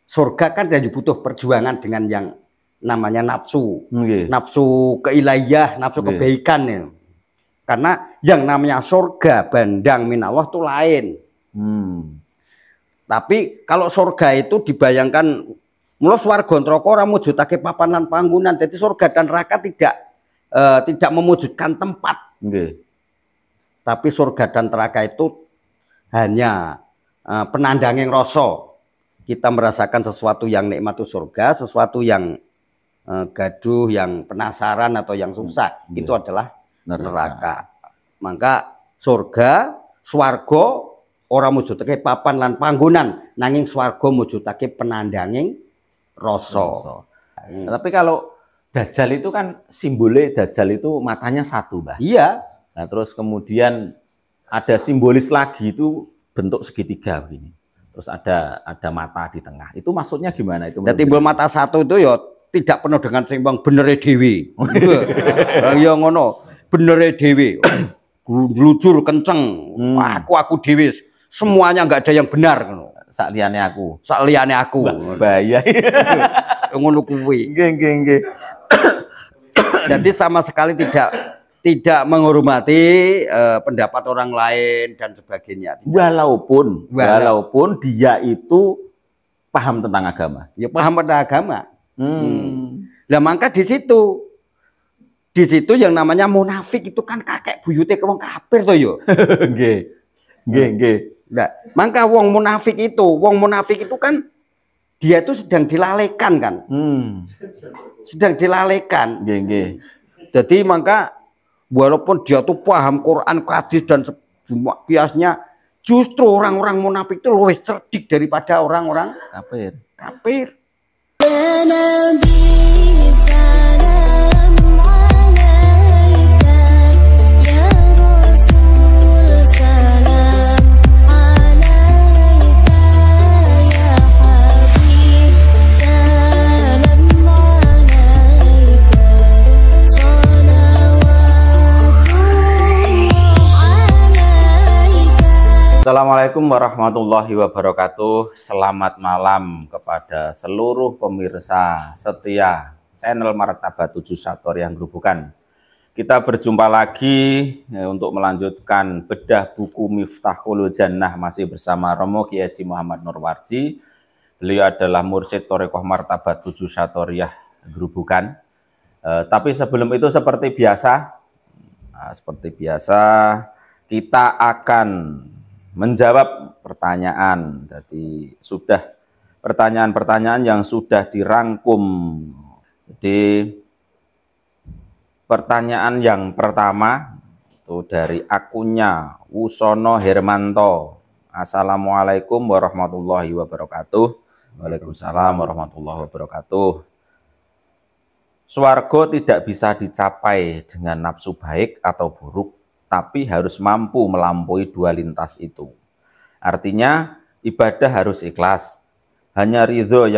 surga kan jadi butuh perjuangan dengan yang namanya nafsu, Nggih. nafsu keilahiyah, nafsu Nggih. kebaikan ya. Karena yang namanya surga bandang minallah itu lain. Tapi kalau surga itu dibayangkan mula swarga neraka ora mujudake papan lan panggonan. Jadi surga dan neraka tidak memujudkan tempat. Nggih. Tapi surga dan neraka itu hanya penandanging rasa. Kita merasakan sesuatu yang nikmat itu surga, sesuatu yang gaduh, yang penasaran atau yang susah itu adalah neraka. Maka surga, swarga ora mujudake papan lan panggonan, nanging swarga mujudake penandanging rasa. Tapi kalau Dajjal itu kan simbolnya Dajjal itu matanya satu, Mbah. Iya. Nah, terus kemudian ada simbolis lagi itu bentuk segitiga begini. Terus ada mata di tengah. Itu maksudnya gimana itu? Jadi timbul mata satu itu ya tidak penuh dengan seimbang benere dewi. Ya ngono, benere dewi. Glujur kenceng. Aku dewi. Semuanya nggak ada yang benar. Sak liyane aku. Sak liyane aku. Bahaya. Ngono kuwi. Nggih. Jadi sama sekali tidak menghormati pendapat orang lain dan sebagainya. Walaupun dia itu paham tentang agama. Ya paham tentang agama. Nah, maka di situ yang namanya munafik itu kan kakek buyute ke wong kafir to yo. Nggih. Nah, maka wong munafik itu kan dia itu sedang dilalaikan kan. Sedang dilalaikan. Nggih. Jadi maka walaupun dia tuh paham Quran, hadis dan semua kiasnya, justru orang-orang munafik itu lebih cerdik daripada orang-orang kafir. Assalamualaikum warahmatullahi wabarakatuh. Selamat malam kepada seluruh pemirsa setia channel Martabat 7 Satoriah Grobogan. Kita berjumpa lagi untuk melanjutkan bedah buku Miftahul Jannah masih bersama Romo Kiai Haji Muhammad Nurwarji. Beliau adalah mursyid Thariqah Martabat 7 Satoriah Grobogan. Tapi sebelum itu seperti biasa kita akan menjawab pertanyaan. Jadi sudah pertanyaan-pertanyaan yang sudah dirangkum. Jadi pertanyaan yang pertama itu dari akunnya Wusono Hermanto. Assalamualaikum warahmatullahi wabarakatuh. Waalaikumsalam warahmatullahi wabarakatuh. Swarga tidak bisa dicapai dengan nafsu baik atau buruk, tapi harus mampu melampaui dua lintas itu. Artinya ibadah harus ikhlas. Hanya ridho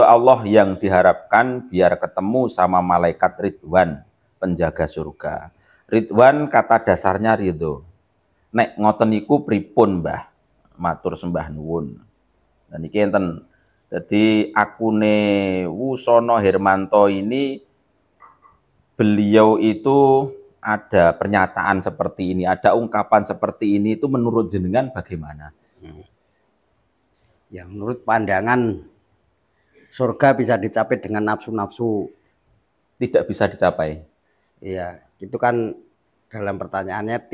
Allah yang diharapkan biar ketemu sama malaikat Ridwan, penjaga surga. Ridwan kata dasarnya ridho. Nek ngoten niku pripun, Mbah? Matur sembah nuwun. Dan iki enten. Jadi akune Wusono Hermanto ini beliau itu ada pernyataan seperti ini, ada ungkapan seperti ini, itu menurut jenengan bagaimana? Ya menurut pandangan surga bisa dicapai dengan nafsu-nafsu. Tidak bisa dicapai. Iya, itu kan dalam pertanyaannya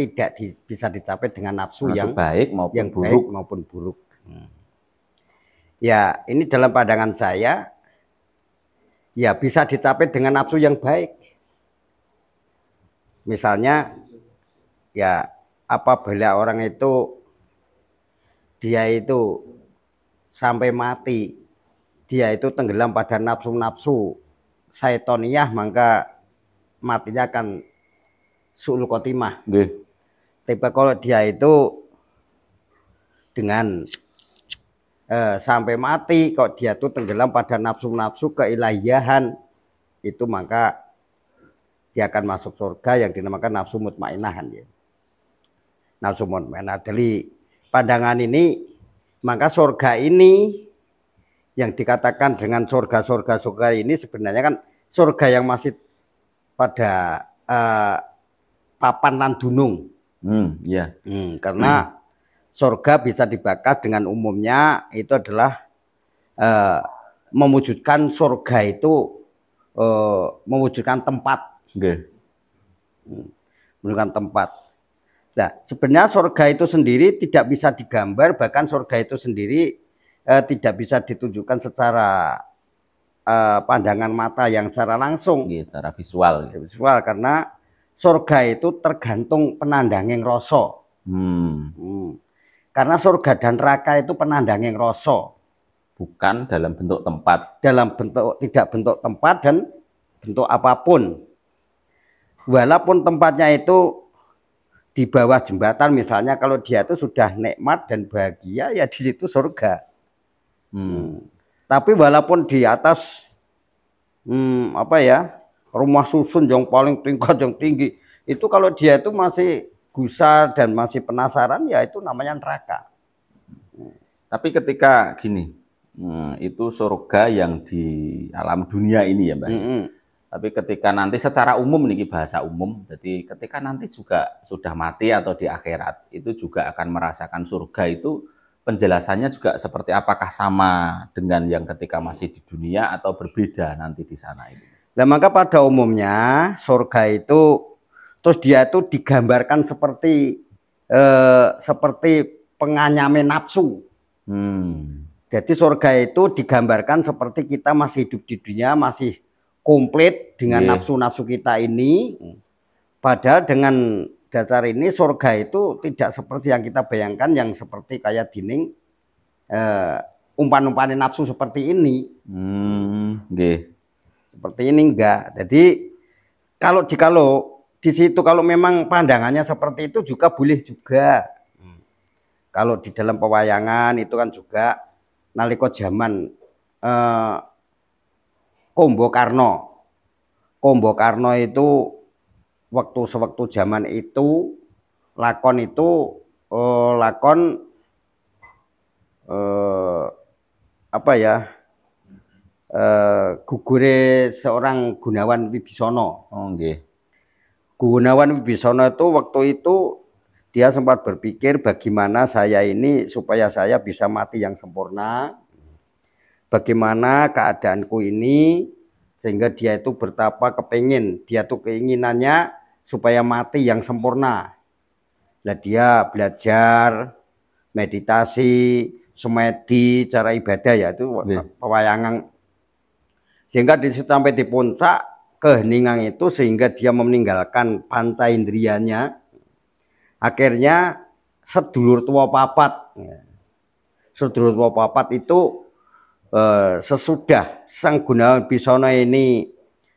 bisa dicapai dengan nafsu yang baik maupun yang buruk. Baik maupun buruk. Ya, ini dalam pandangan saya ya bisa dicapai dengan nafsu yang baik. Misalnya ya apabila orang itu dia itu sampai mati, dia itu tenggelam pada nafsu-nafsu syaitoniyah, maka matinya akan su'ul khotimah. Tapi kalau dia itu dengan sampai mati kok dia tuh tenggelam pada nafsu-nafsu keilahiyahan, itu maka dia akan masuk surga yang dinamakan nafsu mutmainnah. Ya. Nafsu mutmainnah. Dari pandangan ini Maka surga ini yang dikatakan dengan surga ini sebenarnya kan surga yang masih pada papan lan dunung. Ya. Karena surga bisa dibakar dengan umumnya itu adalah mewujudkan surga itu mewujudkan tempat. Mewujudkan tempat. Nah, sebenarnya surga itu sendiri tidak bisa digambar, bahkan surga itu sendiri tidak bisa ditunjukkan secara pandangan mata yang secara langsung, secara visual. Karena surga itu tergantung penandanging rasa. Karena surga dan neraka itu penandanging rasa, bukan dalam bentuk tempat. Tidak bentuk tempat dan bentuk apapun. Walaupun tempatnya itu di bawah jembatan, misalnya kalau dia itu sudah nikmat dan bahagia, ya di situ surga. Tapi walaupun di atas rumah susun yang paling tingkat yang tinggi, itu kalau dia itu masih gusar dan masih penasaran, ya itu namanya neraka. Tapi ketika gini, itu surga yang di alam dunia ini ya Mbak. Tapi ketika nanti secara umum nih, bahasa umum, jadi ketika nanti juga sudah mati atau di akhirat, itu juga akan merasakan surga itu, penjelasannya juga seperti apakah sama dengan yang ketika masih di dunia atau berbeda nanti di sana itu? Nah, maka pada umumnya surga itu terus dia itu digambarkan seperti penganyame nafsu. Jadi surga itu digambarkan seperti kita masih hidup di dunia, masih komplit dengan nafsu-nafsu kita ini. Padahal dengan dasar ini surga itu tidak seperti yang kita bayangkan, yang seperti kayak dinding umpan-umpan nafsu seperti ini. Seperti ini enggak. Jadi kalau di situ kalau memang pandangannya seperti itu juga boleh juga. Kalau di dalam pewayangan itu kan juga nalika zaman Kombo Karno itu sewaktu zaman itu lakon gugure seorang Gunawan Wibisono. Gunawan Wibisono itu waktu itu dia sempat berpikir bagaimana saya ini supaya saya bisa mati yang sempurna. Bagaimana keadaanku ini sehingga dia itu bertapa keinginannya supaya mati yang sempurna. Nah, dia belajar meditasi, semedi, cara ibadah, ya itu pewayangan. Sehingga sampai di puncak keheningan itu, sehingga dia meninggalkan panca indrianya. Akhirnya sedulur tua papat. Sedulur tua papat itu sesudah Sang Gunawan Wibisono ini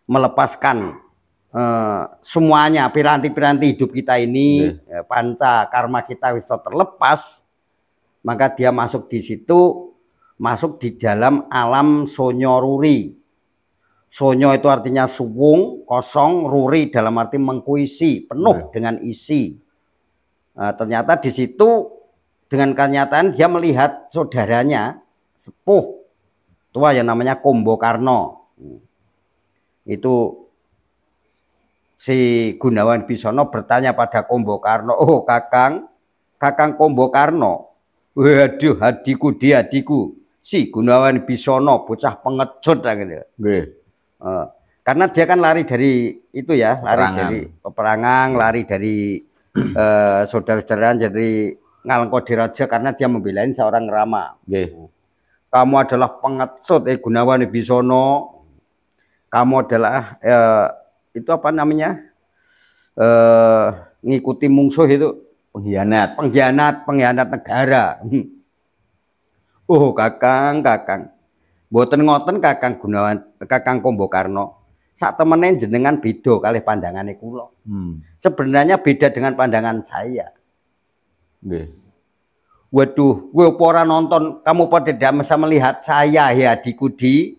melepaskan semuanya, piranti-piranti hidup kita ini, panca karma kita bisa terlepas, maka dia masuk di situ, masuk di dalam alam sonyo ruri. Sonyo itu artinya suwung, kosong, ruri dalam arti mengkuisi, penuh dengan isi. Ternyata di situ dengan kenyataan dia melihat saudaranya sepuh tua yang namanya Kombo Karno. Itu si Gunawan Wibisono bertanya pada Kombo Karno, "Oh Kakang Kombo Karno, waduh hadiku si Gunawan Wibisono, bocah pengecut gitu." Karena dia kan lari dari itu ya, dari peperangan, lari dari saudara-saudaraan jadi Ngalengkodiraja karena dia membelain seorang Rama. Kamu adalah pengecut, Gunawan Wibisono. Kamu adalah itu apa namanya? Ngikuti mungsuh itu pengkhianat negara. Oh Kakang. Mboten ngoten Kakang Kombo Karno. Sak temene jenengan beda kalih pandangane kula. Sebenarnya beda dengan pandangan saya. Waduh, gue ora nonton, kamu pada tidak bisa melihat saya ya adikku di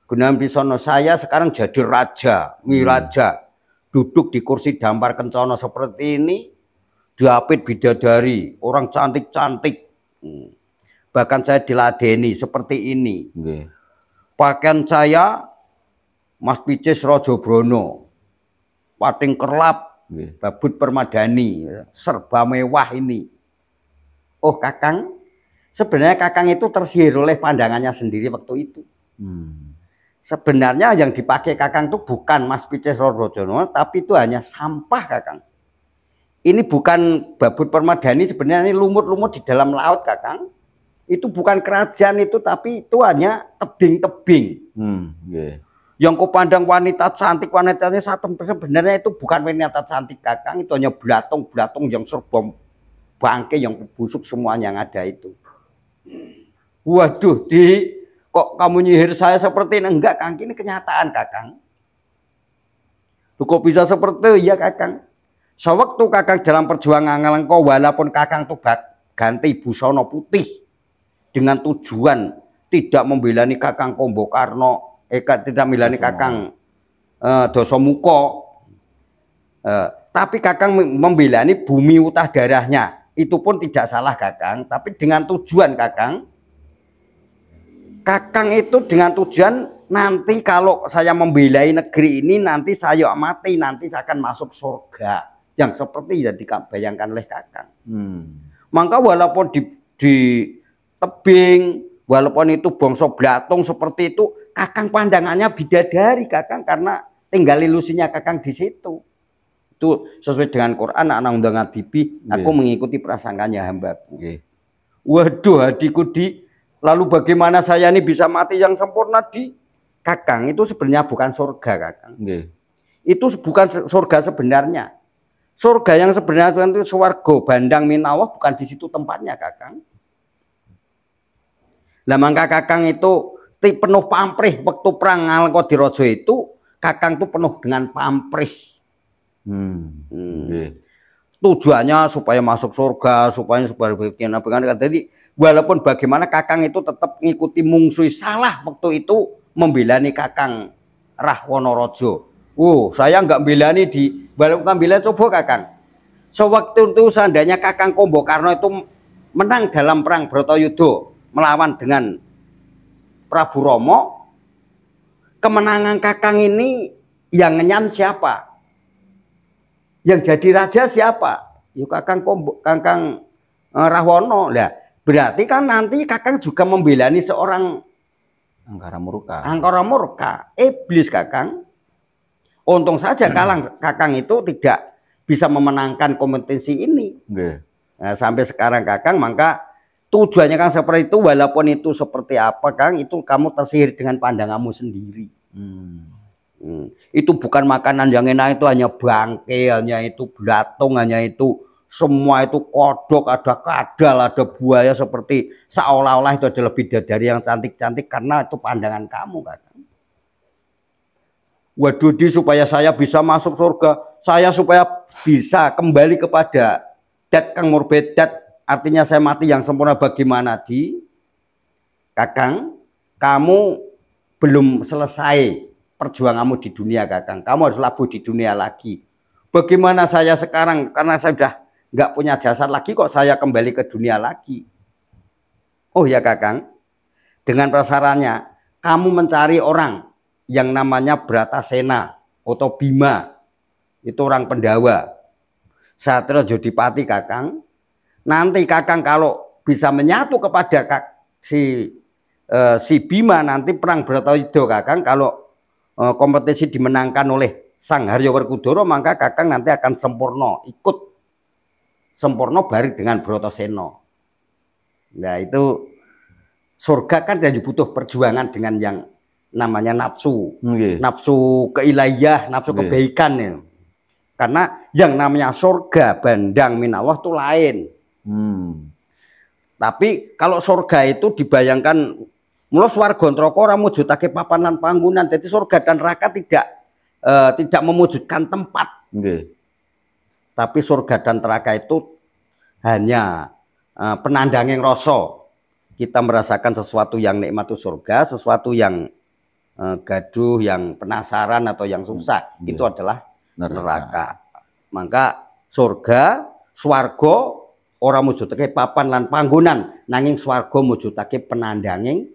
Gunawan Wibisono. Saya sekarang jadi raja, wiraja, duduk di kursi dampar kencana seperti ini, diapit bidadari, orang cantik-cantik. bahkan saya diladeni seperti ini. Nggih. Pakaian saya Mas Picis Rajabrono, pating kerlap, babut permadani, serba mewah ini. Oh Kakang, sebenarnya Kakang itu tersihir oleh pandangannya sendiri waktu itu. Sebenarnya yang dipakai Kakang itu bukan Mas Picis Rajabrono, tapi itu hanya sampah Kakang. Ini bukan babut permadani, sebenarnya ini lumut-lumut di dalam laut Kakang. Itu bukan kerajaan itu, tapi itu hanya tebing-tebing. Yang kau pandang wanita cantik, wanitanya satu sebenarnya itu bukan wanita cantik Kakang, itu hanya belatung-belatung yang serba bangke, yang busuk semuanya yang ada itu. Waduh, kok kamu nyihir saya seperti ini? Enggak, Kang, ini kenyataan Kakang. Kok bisa seperti itu? Ya Kakang. Sewaktu Kakang dalam perjuangan engkau, walaupun Kakang tuh ganti busana putih dengan tujuan tidak membelani Kakang Kombokarno, tidak membelani Kakang Dasamuka, tapi Kakang membelani bumi utah darahnya. Itu pun tidak salah Kakang, tapi dengan tujuan Kakang itu dengan tujuan nanti kalau saya membelai negeri ini, nanti saya mati, nanti saya akan masuk surga. Yang seperti yang dibayangkan oleh Kakang. Maka walaupun di tebing, walaupun itu bangsa blatung seperti itu, Kakang pandangannya bidadari Kakang, karena tinggal ilusinya Kakang di situ. Itu sesuai dengan Quran, anak undangan bibi, aku mengikuti prasangkanya hambaku. Waduh hatiku lalu bagaimana saya ini bisa mati yang sempurna di Kakang? Itu sebenarnya bukan surga Kakang. Itu bukan surga sebenarnya. Surga yang sebenarnya itu swarga bandang minawah, bukan di situ tempatnya Kakang. Lah mangka Kakang itu penuh pamrih waktu perang Ngalkodiraja itu, Kakang itu penuh dengan pamrih. Tujuannya supaya masuk surga, supaya bikin apa. Jadi walaupun bagaimana Kakang itu tetap mengikuti mungsuhi salah waktu itu membelani Kakang Rahwanaraja. Saya nggak belani walaupun belani coba Kakang. Sewaktu itu seandainya Kakang Kombokarno itu menang dalam perang Bratayuda melawan dengan Prabu Rama, kemenangan Kakang ini yang ngenyam siapa? Yang jadi raja siapa? Yuk Kakang Rahwana. Lah, berarti kan nanti Kakang juga membelani seorang Angkara Murka, iblis Kakang. Untung saja Kakang itu tidak bisa memenangkan kompetisi ini. Nah, sampai sekarang Kakang, maka tujuannya Kang seperti itu, walaupun itu seperti apa Kang, itu kamu tersihir dengan pandanganmu sendiri. Itu bukan makanan yang enak, itu hanya bangke, hanya itu belatung, hanya itu semua itu kodok, ada kadal, ada buaya, seperti seolah-olah itu adalah bidadari yang cantik-cantik karena itu pandangan kamu Kakang. Waduh, supaya saya bisa masuk surga, saya supaya bisa kembali kepada dat Kang Murbedat, artinya saya mati yang sempurna. Bagaimana Kakang, kamu belum selesai perjuanganmu di dunia Kakang, kamu harus labuh di dunia lagi. Bagaimana saya sekarang, karena saya sudah nggak punya jasad lagi, kok saya kembali ke dunia lagi? Oh ya Kakang, dengan prasarannya kamu mencari orang yang namanya Bratasena atau Bima, itu orang Pendawa, Satria Jodipati Kakang. Nanti Kakang kalau bisa menyatu kepada si Bima, nanti perang Bratayuda Kakang, kalau kompetisi dimenangkan oleh Sang Haryawerkudara, maka Kakang nanti akan sempurna, ikut sempurna bareng dengan Bratasena. Nah itu surga kan jadi butuh perjuangan dengan yang namanya nafsu, nafsu keilahiyah, nafsu kebaikan ya. Karena yang namanya surga bandang minawah itu lain. Tapi kalau surga itu dibayangkan mula swarga neraka ora mujudake papanan panggonan. Jadi surga dan neraka tidak memujudkan tempat. Tapi surga dan neraka itu hanya penandanging rasa. Kita merasakan sesuatu yang nikmat itu surga, sesuatu yang gaduh, yang penasaran atau yang susah itu adalah neraka. Maka surga, swarga ora mujudake papan lan panggonan, nanging swarga mujudake penandanging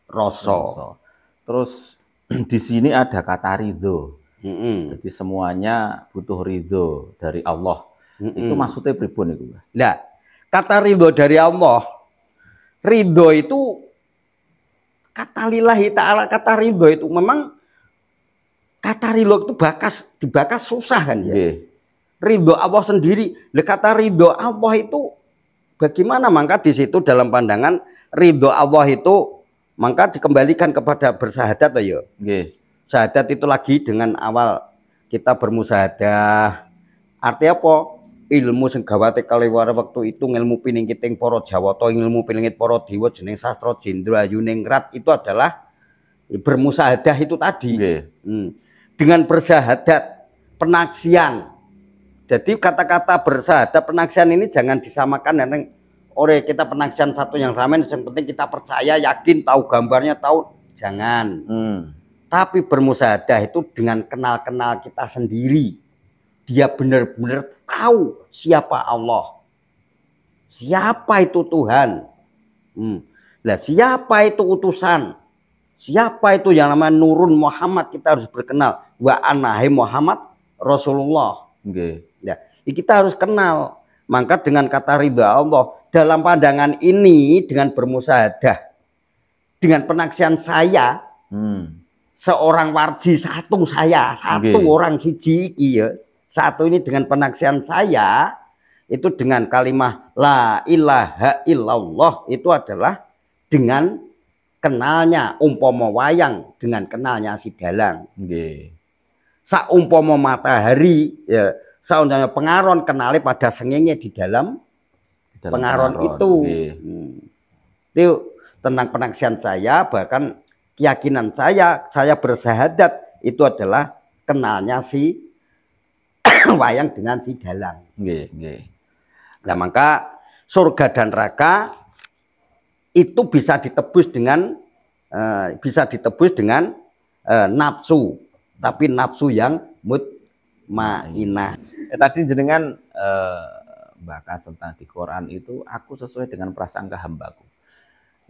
rasa. Terus di sini ada kata ridho. Mm-mm. Jadi semuanya butuh ridho dari Allah. Itu maksudnya pripun itu? Nah, kata ridho dari Allah, ridho itu kata lillahi ta'ala, kata ridho itu memang kata ridho itu dibakas susah kan ya. Ridho Allah sendiri. Kata ridho Allah itu bagaimana? Maka di situ dalam pandangan ridho Allah itu maka dikembalikan kepada bersahadat ya. Syahadat itu lagi dengan awal kita bermusahadah. Artinya apa? Ilmu sing gawate kalewara waktu itu ngilmu piningkiting para Jawata, ilmu piningkit para dewa jeneng sastra Jendrayuningrat itu adalah bermusahadah itu tadi. Dengan bersahadat, penaksian. Jadi kata-kata bersahadat, penaksian ini jangan disamakan dengan kita penaksian satu yang sama, yang penting kita percaya, yakin, tahu gambarnya, tahu, jangan. Tapi bermusahadah itu dengan kenal-kenal kita sendiri. Dia benar-benar tahu siapa Allah. Siapa itu Tuhan. Nah, siapa itu utusan. Siapa itu yang namanya Nurun Muhammad, kita harus berkenal. Wa anahi Muhammad Rasulullah. Ya, kita harus kenal. Maka dengan kata ridha Allah, dalam pandangan ini dengan bermusahadah, dengan penaksian saya, seorang warji satu orang siji ya. Satu ini dengan penaksian saya itu dengan kalimat la ilaha illallah itu adalah dengan kenalnya umpama wayang dengan kenalnya si dalang. Saumpama matahari ya, saumpama pengaron kenali pada sengenge di dalam pengaron itu. Itu tentang penaksian saya, bahkan keyakinan saya bersahadat itu adalah kenalnya si wayang dengan si dalang. Nah, maka surga dan neraka itu bisa ditebus dengan nafsu, tapi nafsu yang mutmainah. Tadi jenengan bahas tentang di Quran itu aku sesuai dengan prasangka hambaku.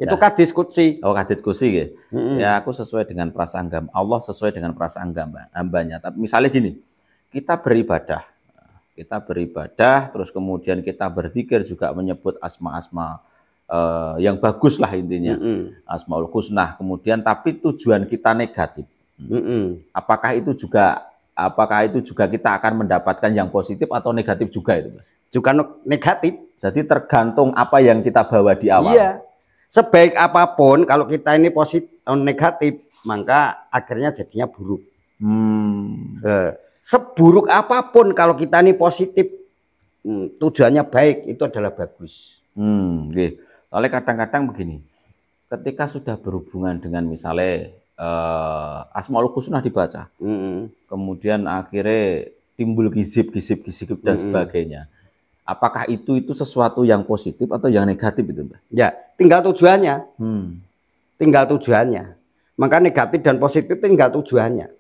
Itu hadis qudsi. Oh, hadis qudsi ya. Ya, aku sesuai dengan prasangka Allah, sesuai dengan prasangka hambanya. Tapi misalnya gini, kita beribadah, terus kemudian kita berzikir juga menyebut asma-asma yang bagus lah intinya, Asmaul Husna. Kemudian tapi tujuan kita negatif. Apakah itu juga kita akan mendapatkan yang positif atau negatif juga itu? Juga negatif. Jadi tergantung apa yang kita bawa di awal. Iya. Sebaik apapun kalau kita ini positif negatif, maka akhirnya jadinya buruk. Seburuk apapun kalau kita ini positif, tujuannya baik, itu adalah bagus. Soalnya kadang-kadang begini, ketika sudah berhubungan dengan misalnya Asmaul Husna dibaca, kemudian akhirnya timbul gizib dan sebagainya. Apakah itu sesuatu yang positif atau yang negatif itu, Mbak? Ya, tinggal tujuannya. Tinggal tujuannya. Maka negatif dan positif tinggal tujuannya.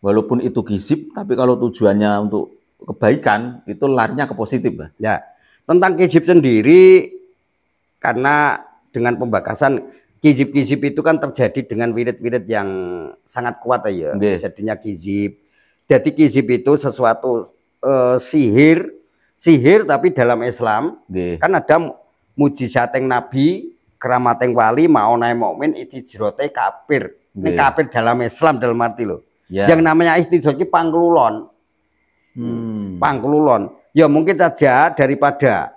Walaupun itu gizib, tapi kalau tujuannya untuk kebaikan, itu larinya ke positif, Mbak. Ya, tentang gizib sendiri, karena dengan pembakasan gizib itu kan terjadi dengan wirid-wirid yang sangat kuat ya. Jadinya gizib. Jadi gizib itu sesuatu sihir tapi dalam Islam kan ada mujizat yang nabi, keramat yang wali, maunai mukmin, istijrote kafir. Ini kafir dalam Islam dalam arti loh. Yang namanya istijrote pangkelulon. Pangkelulon. Ya mungkin saja daripada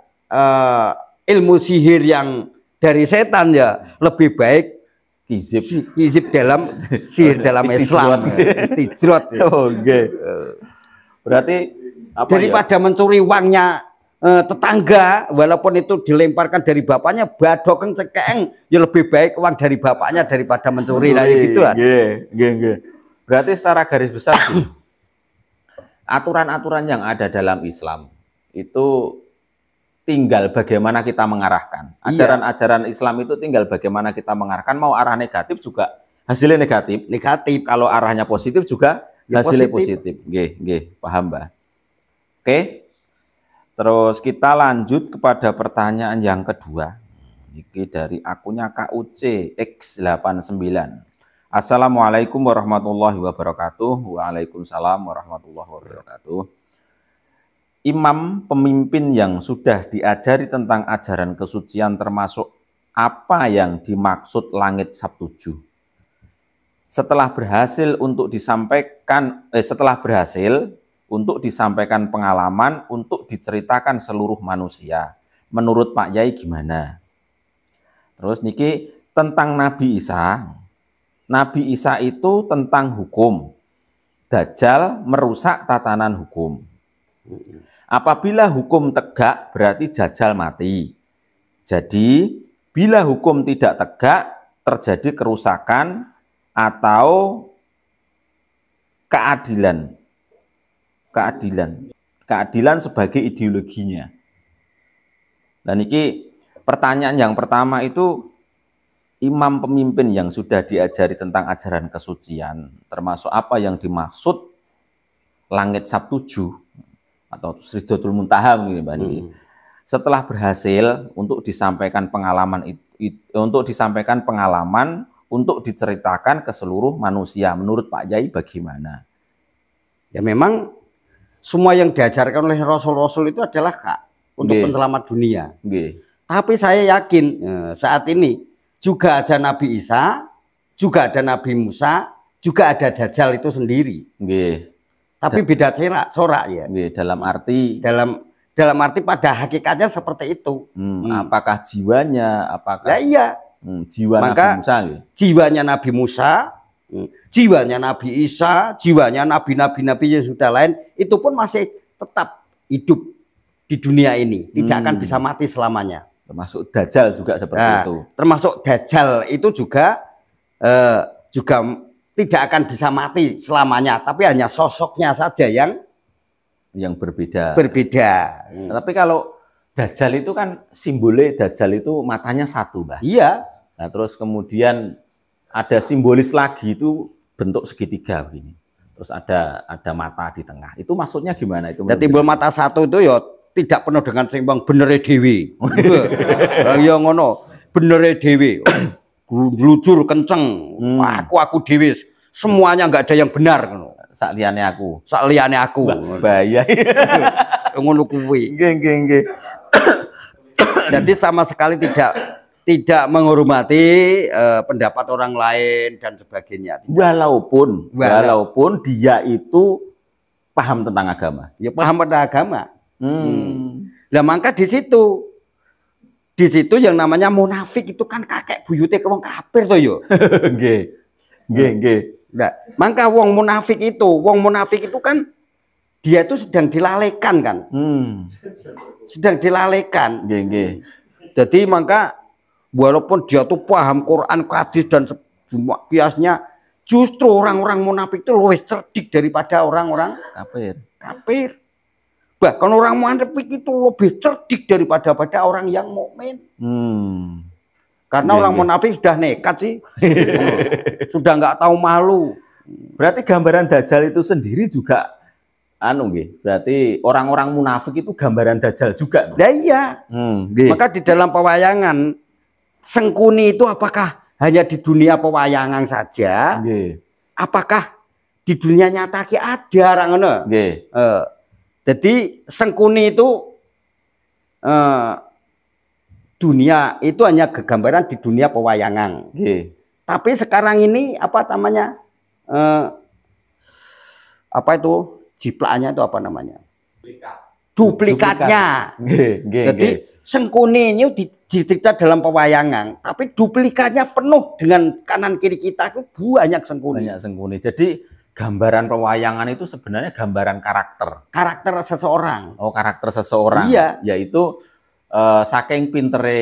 ilmu sihir yang dari setan ya lebih baik gizib dalam sihir dalam Islam. Istijrot. Berarti apa daripada mencuri uangnya tetangga, walaupun itu dilemparkan dari bapaknya, badokeng cekeng, ya lebih baik uang dari bapaknya daripada mencuri. Nah, gitu lah. Berarti secara garis besar aturan-aturan yang ada dalam Islam itu tinggal bagaimana kita mengarahkan. Ajaran-ajaran Islam itu tinggal bagaimana kita mengarahkan. Mau arah negatif juga hasilnya negatif. Kalau arahnya positif juga hasilnya positif. Paham, Mbak? Oke. Terus kita lanjut kepada pertanyaan yang kedua. Ini dari akunnya KUC X89. Assalamualaikum warahmatullahi wabarakatuh. Waalaikumsalam warahmatullahi wabarakatuh. Imam pemimpin yang sudah diajari tentang ajaran kesucian termasuk apa yang dimaksud langit sabtuju? Setelah berhasil untuk disampaikan pengalaman untuk diceritakan seluruh manusia. Menurut Pak Yai gimana? Terus niki tentang Nabi Isa. Nabi Isa itu tentang hukum. Dajjal merusak tatanan hukum. Apabila hukum tegak berarti Dajjal mati. Jadi bila hukum tidak tegak terjadi kerusakan atau keadilan sebagai ideologinya. Dan ini pertanyaan yang pertama itu, imam pemimpin yang sudah diajari tentang ajaran kesucian termasuk apa yang dimaksud langit sabtuju atau Sidratul Muntaha ini Mbak Niki. Setelah berhasil untuk disampaikan pengalaman untuk diceritakan ke seluruh manusia, menurut Pak Yai bagaimana? Ya memang semua yang diajarkan oleh Rasul-Rasul itu adalah untuk penyelamat dunia. Tapi saya yakin saat ini juga ada Nabi Isa, juga ada Nabi Musa, juga ada Dajjal itu sendiri. Tapi beda corak ya. Dalam arti pada hakikatnya seperti itu. Apakah jiwanya? Apakah? Ya iya. Jiwa Maka, Nabi Musa. Jiwanya Nabi Musa, jiwanya Nabi Isa, jiwanya nabi-nabi yang sudah lain, itu pun masih tetap hidup di dunia ini, tidak akan bisa mati selamanya. Termasuk Dajjal juga seperti itu. Termasuk Dajjal itu juga tidak akan bisa mati selamanya, tapi hanya sosoknya saja yang berbeda. Tapi kalau Dajjal itu kan simbolnya, Dajjal itu matanya satu, Mbak. Iya. Nah, terus kemudian ada simbolis lagi itu bentuk segitiga begini. Terus ada mata di tengah. Itu maksudnya gimana itu? Ya, timbul mata satu itu ya tidak penuh dengan seimbang, benere dewi. Ya ngono, benere dewi. Glujur kenceng. Aku dewi. Semuanya nggak ada yang benar. Sak liyane aku. Bahaya. Ngono kuwi. Nggih. Jadi sama sekali tidak menghormati pendapat orang lain dan sebagainya. Walaupun dia itu paham tentang agama. Ya paham tentang agama. Nah, maka di situ yang namanya munafik itu kan kakek buyute wong kafir to yo. Nggih. Nah, maka wong munafik itu kan dia itu sedang dilalaikan kan. Sedang dilalaikan. Nggih. Jadi maka walaupun dia tuh paham Quran, hadis dan semua kiasnya, justru orang-orang munafik itu lebih cerdik daripada orang-orang kafir. Bahkan orang munafik itu lebih cerdik daripada orang yang mukmin. Karena orang munafik sudah nekat sih. Sudah nggak tahu malu. Berarti gambaran Dajjal itu sendiri juga berarti orang-orang munafik itu gambaran Dajjal juga. Ya iya. Maka di dalam pewayangan Sengkuni itu apakah hanya di dunia pewayangan saja? Apakah di dunia nyata ki ada orang ngono? Jadi Sengkuni itu dunia itu hanya kegambaran di dunia pewayangan. Tapi sekarang ini apa namanya? Apa itu? Jiplaknya itu apa namanya? Duplikatnya. Jadi Sengkuni ini dicerita dalam pewayangan, tapi duplikatnya penuh dengan kanan kiri kita itu banyak Sengkuni. Jadi gambaran pewayangan itu sebenarnya gambaran karakter seseorang. Oh, karakter seseorang. Iya. Yaitu saking pintere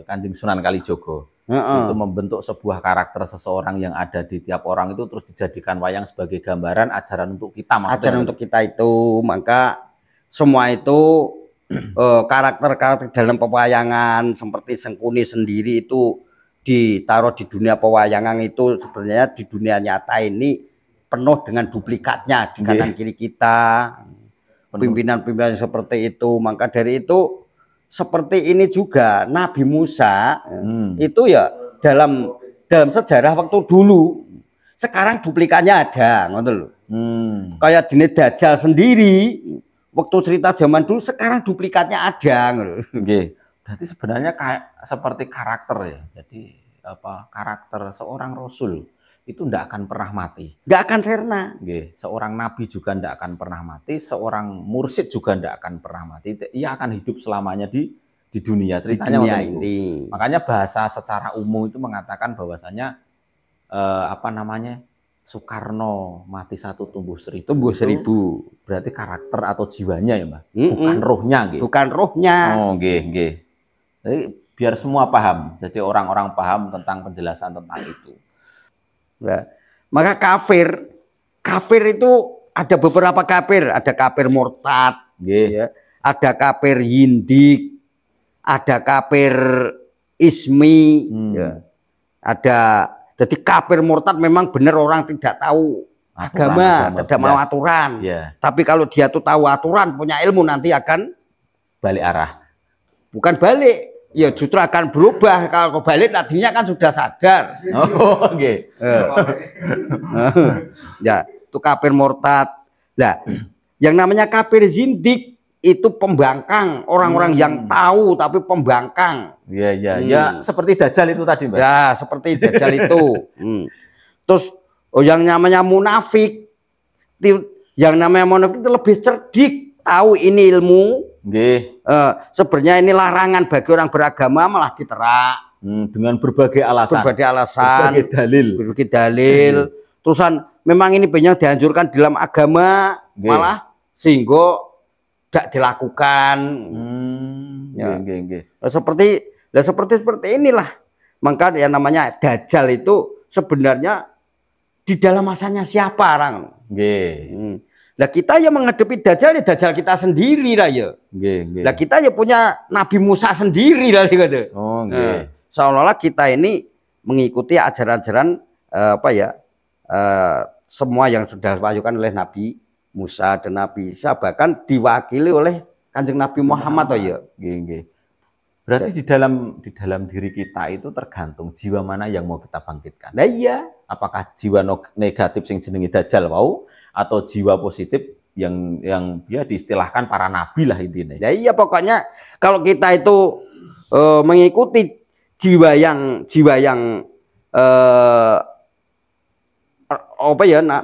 Kanjeng Sunan Kalijogo. Itu membentuk sebuah karakter seseorang yang ada di tiap orang itu terus dijadikan wayang sebagai gambaran ajaran untuk kita. Ajaran untuk kita itu, maka semua itu karakter-karakter dalam pewayangan seperti Sengkuni sendiri itu ditaruh di dunia pewayangan itu sebenarnya di dunia nyata ini penuh dengan duplikatnya di kanan kiri kita. pimpinan-pimpinan seperti itu. Maka dari itu seperti ini juga Nabi Musa itu ya dalam sejarah waktu dulu. Sekarang duplikatnya ada, ngoten lho. Kayak dene Dajjal sendiri waktu cerita zaman dulu, sekarang duplikatnya ada, ngono. Nggih. Berarti sebenarnya kayak seperti karakter ya. Jadi apa karakter seorang rasul itu tidak akan pernah mati. Nggak akan sirna. Nggih. Seorang nabi juga tidak akan pernah mati, seorang mursyid juga tidak akan pernah mati. Ia akan hidup selamanya di dunia. Ceritanya di dunia ini. Makanya bahasa secara umum itu mengatakan bahwasanya apa namanya? Soekarno mati satu tumbuh seribu. Tumbuh seribu. Berarti karakter atau jiwanya ya, Mbak? Bukan rohnya, nggih. Bukan rohnya. Oh, nggih, nggih. Jadi biar semua paham. Jadi orang-orang paham tentang penjelasan tentang itu. Nah, maka kafir itu ada beberapa kafir. Ada kafir murtad, ya. Ada kafir yindik, ada kafir ismi, ya. Ada. Jadi kafir murtad memang benar orang tidak tahu agama, tidak mau aturan. Yeah. Tapi kalau dia tuh tahu aturan, punya ilmu, nanti akan balik arah. Bukan balik, ya justru akan berubah. Kalau balik tadinya kan sudah sadar. Oh, oke. Ya, itu kafir murtad. Nah, yang namanya kafir zindik itu pembangkang, orang-orang yang tahu tapi pembangkang. Iya, iya, ya seperti Dajjal itu tadi, Mbak. Ya, seperti Dajjal itu. Terus yang namanya munafik, itu lebih cerdik, tahu ini ilmu. Sebenarnya ini larangan bagi orang beragama, malah diterak. Dengan berbagai alasan. Berbagai dalil. Terusan memang ini banyak dianjurkan dalam agama, malah sehingga tidak dilakukan. Seperti inilah. Maka yang namanya Dajjal itu sebenarnya di dalam masanya siapa orang. Nah, kita ya menghadapi Dajjal, ya Dajjal kita sendiri lah ya. Nah, kita ya punya Nabi Musa sendiri lah gitu. Seolah-olah kita ini mengikuti ajaran-ajaran semua yang sudah diwahyukan oleh Nabi Musa dan Nabi Isa, bahkan diwakili oleh Kanjeng Nabi Muhammad. Berarti di dalam diri kita itu tergantung jiwa mana yang mau kita bangkitkan. Nah, iya. Apakah jiwa negatif sing jenenge Dajjal wau atau jiwa positif yang dia diistilahkan para nabi lah intinya. Ya iya, pokoknya kalau kita itu mengikuti jiwa yang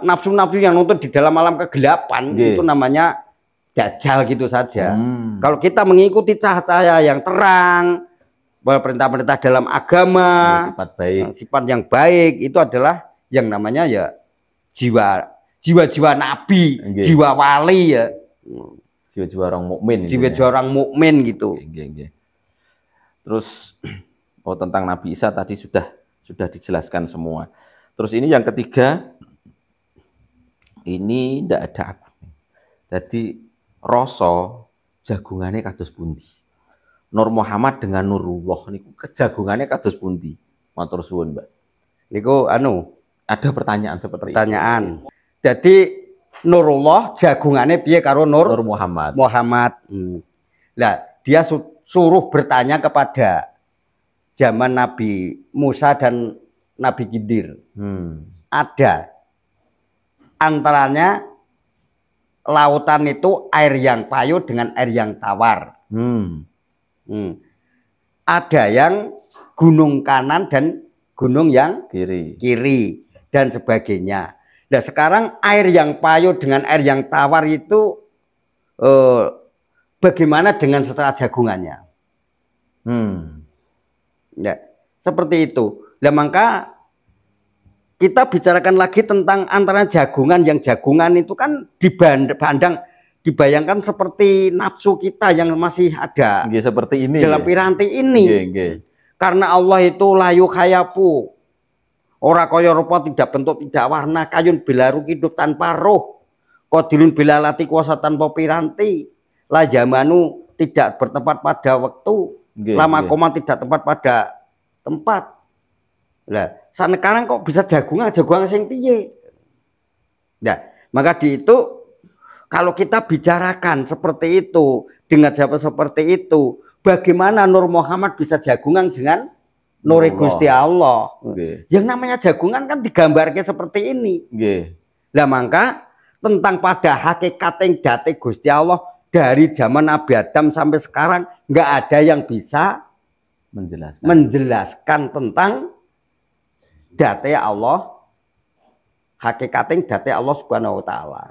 nafsu-nafsu yang nuntut di dalam alam kegelapan, itu namanya Dajjal gitu saja. Kalau kita mengikuti cahaya yang terang, perintah-perintah dalam agama, sifat yang baik, itu adalah yang namanya ya jiwa-jiwa nabi, jiwa wali ya. Jiwa-jiwa orang mukmin. Jiwa-jiwa orang mukmin gitu. Terus tentang Nabi Isa tadi sudah dijelaskan semua. Terus ini yang ketiga, ini ndak ada aku. Jadi rasa jagungannya kados pundi. Nur Muhammad dengan Nurullah niku kejagungannya kados pundi. Matur suwun, Mbak. Niku ada pertanyaan seperti itu. Jadi Nurullah jagungannya piye karo Nur Muhammad. Nah, dia suruh bertanya kepada zaman Nabi Musa dan Nabi Khidir. Ada antaranya lautan itu air yang payau dengan air yang tawar. Ada yang gunung kanan dan gunung yang kiri dan sebagainya. Nah, sekarang air yang payau dengan air yang tawar itu bagaimana dengan setelah jagungannya? Ya, seperti itu. Nah, maka kita bicarakan lagi tentang antara jagungan, yang jagungan itu kan dibayangkan seperti nafsu kita yang masih ada seperti ini dalam piranti ini. Karena Allah itu layu khayapu, ora kaya rupa, tidak bentuk, tidak warna, kayun bilaru hidup tanpa roh, qadirun bilalati kuasa tanpa piranti, la zamanu tidak bertempat pada waktu, lama koma tidak tempat pada tempat. Lah, sekarang kok bisa jagungan sing piye? Nah, maka di itu kalau kita bicarakan seperti itu, dengan jawaban seperti itu, bagaimana Nur Muhammad bisa jagungan dengan Nur Gusti Allah? Yang namanya jagungan kan digambarkan seperti ini. Nah maka tentang pada hakikat yang date Gusti Allah dari zaman Nabi Adam sampai sekarang nggak ada yang bisa menjelaskan tentang date Allah, hakikat yang date Allah Subhanahu Wa Taala.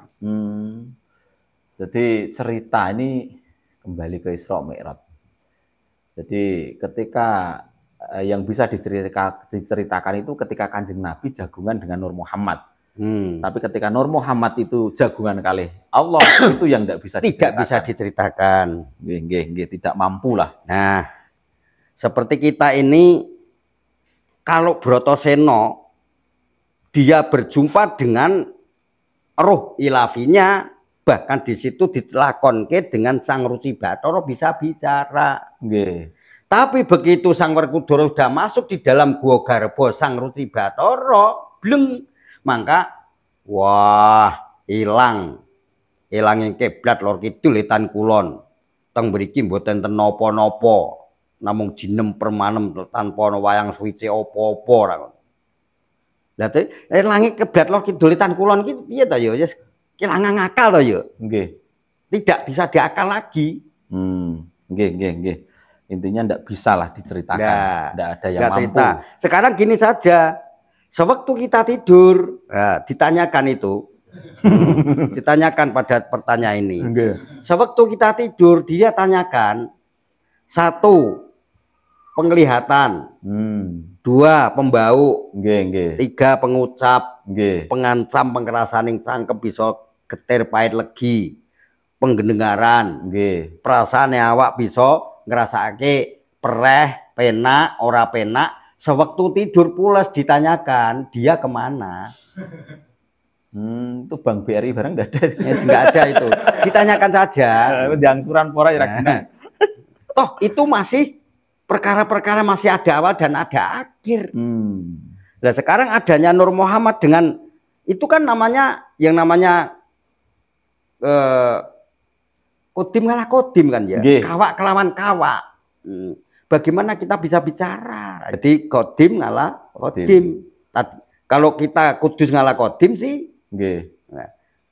Jadi cerita ini kembali ke Isra Mi'raj. Jadi ketika yang bisa diceritakan itu ketika Kanjeng Nabi jagungan dengan Nur Muhammad. Tapi ketika Nur Muhammad itu jagungan kali Allah itu yang tidak bisa diceritakan. Tidak mampu lah. Nah, seperti kita ini kalau Brotoseno dia berjumpa dengan roh ilafinya, bahkan di situ ditelakonke dengan Sang Ruci Bathara bisa bicara. Tapi begitu Sang Werkudara sudah masuk di dalam gua garba Sang Ruci Bathara, bleng. Maka wah ilang yang kiblat lor kidul etan kulon teng mriki mboten ten napa-napa namung jinem permanem tanpa ana wayang suwice apa-apa ra. Lah elange kiblat lor kidul etan kulon iki piye ta ya wis kelangan akal to ya. Tidak bisa diakal lagi. Nggih. Intinya ndak bisa lah diceritakan, ndak ada yang mampu. Sekarang gini saja. Sewaktu kita tidur, ditanyakan itu, ditanyakan pada pertanyaan ini. Sewaktu kita tidur, dia tanyakan, 1, penglihatan, 2, pembau, 3, pengucap, pengancam, pengerasaning cangkem bisa getir pahit legi, penggendengaran, perasaan awak bisa ngerasake pereh, penak, ora penak. Sewaktu tidur pulas ditanyakan dia kemana. Itu Bank BRI barang nggak ada. Nggak ada itu. Ditanyakan saja. Diangsuran pora ya. Toh itu masih perkara-perkara masih ada awal dan ada akhir. Nah sekarang adanya Nur Muhammad dengan itu kan namanya yang namanya kodim ngalah kodim kan ya. Kawak kelawan kawak. Bagaimana kita bisa bicara? Jadi kodim ngalah kodim. Kalau kita kudus ngalah kodim sih,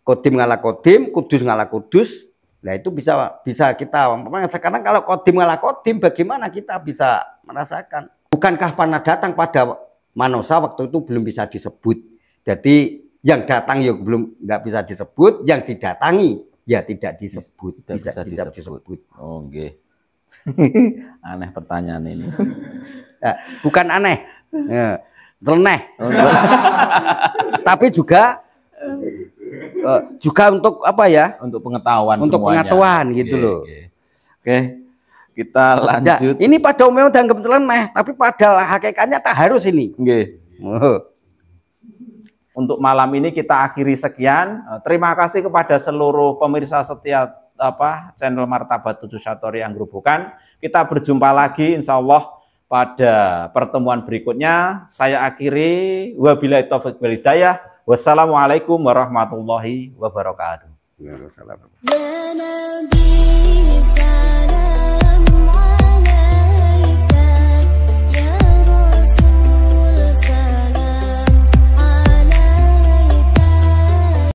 kodim ngalah kodim, kudus ngalah kudus. Nah itu bisa kita. Sekarang kalau kodim ngalah kodim, bagaimana kita bisa merasakan? Bukankah pernah datang pada manusia waktu itu belum bisa disebut. Jadi yang datang ya belum nggak bisa disebut, yang didatangi ya tidak disebut, tidak bisa disebut. Oh, aneh pertanyaan ini. Bukan aneh, nyeleneh. Tapi juga untuk apa ya? Untuk pengetahuan. Untuk semuanya. Pengetahuan gitu loh. Oke, kita lanjut. Ini pada umumnya udah nggak nyeleneh, tapi pada hakikatnya tak harus ini. Untuk malam ini kita akhiri sekian. Terima kasih kepada seluruh pemirsa setia channel Martabat 7 Satori yang Grobogan. Kita berjumpa lagi insya Allah pada pertemuan berikutnya. Saya akhiri wabillahi taufiq wal hidayah. Wassalamualaikum warahmatullahi wabarakatuh.